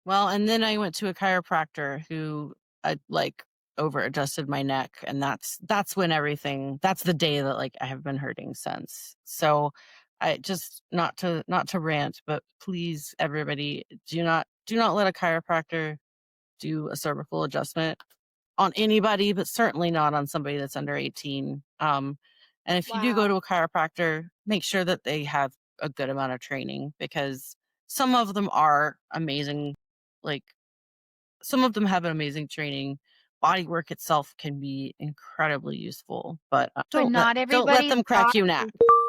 Well, and then I went to a chiropractor who like over adjusted my neck, and that's when everything that's the day that like I have been hurting since. So I just not to rant, but please everybody do not let a chiropractor do a cervical adjustment on anybody, but certainly not on somebody that's under 18. And if you do go Wow. to a chiropractor, make sure that they have a good amount of training because some of them are amazing. Like some of them have an amazing training. Body work itself can be incredibly useful, but But not don't let everybody's them crack you neck. body